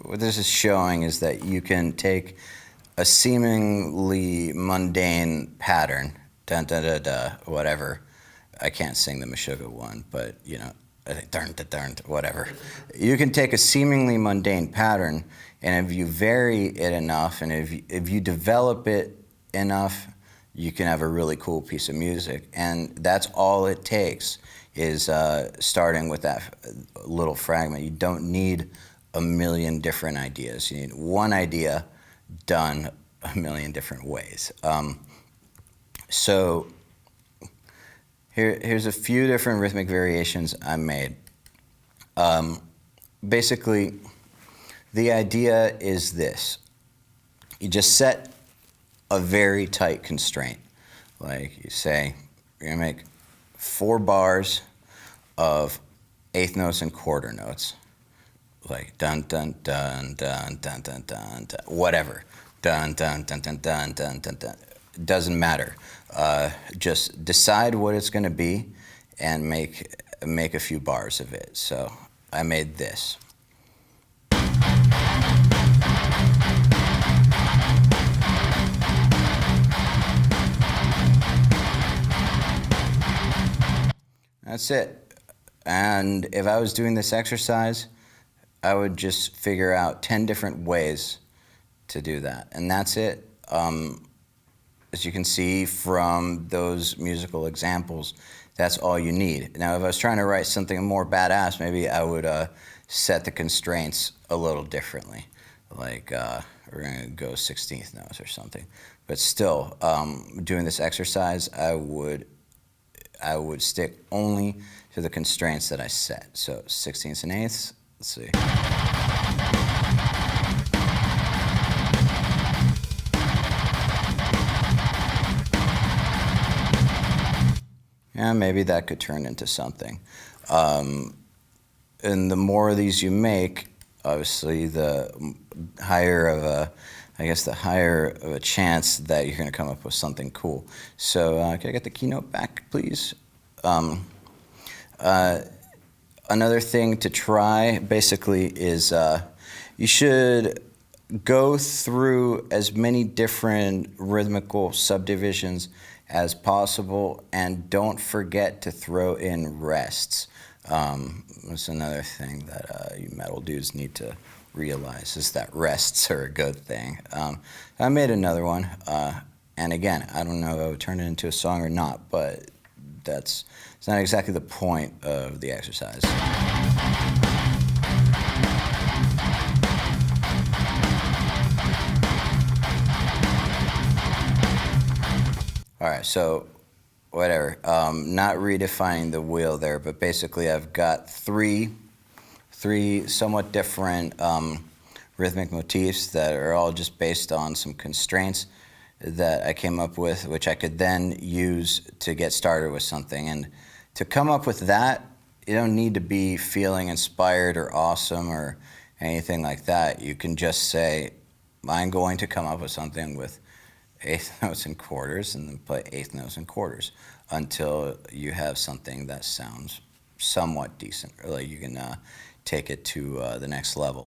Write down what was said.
what this is showing is that you can take a seemingly mundane pattern, dun da da da, whatever. I can't sing the Meshuggah one, but you know, dun da dun, whatever. You can take a seemingly mundane pattern, and if you vary it enough, and if you develop it enough, you can have a really cool piece of music. And that's all it takes, is starting with that little fragment. You don't need a million different ideas. You need one idea done a million different ways. So here's a few different rhythmic variations I made. Basically, the idea is this. You just set a very tight constraint. Like you say, you're gonna make 4 bars of eighth notes and quarter notes. Like dun dun dun dun dun dun dun dun, whatever. Dun dun dun dun dun dun dun dun. It doesn't matter. Just decide what it's gonna be and make a few bars of it. So I made this. That's it. And if I was doing this exercise, I would just figure out 10 different ways to do that. And that's it. As you can see from those musical examples, that's all you need. Now, if I was trying to write something more badass, maybe I would set the constraints a little differently. Like, we're gonna go 16th notes or something. But still, doing this exercise, I would stick only to the constraints that I set. So 16ths and 8ths, let's see. Yeah, maybe that could turn into something. And the more of these you make, obviously the higher of a chance that you're gonna come up with something cool. So can I get the keynote back, please? Another thing to try, basically, is you should go through as many different rhythmical subdivisions as possible, and don't forget to throw in rests. That's another thing that you metal dudes need to realize, is that rests are a good thing. I made another one, and again, I don't know if I would turn it into a song or not, but it's not exactly the point of the exercise. All right, so whatever, not redefining the wheel there, but basically I've got three somewhat different rhythmic motifs that are all just based on some constraints that I came up with, which I could then use to get started with something. And to come up with that, you don't need to be feeling inspired or awesome or anything like that. You can just say, I'm going to come up with something with eighth notes and quarters, and then play eighth notes and quarters until you have something that sounds somewhat decent, or like you can take it to the next level.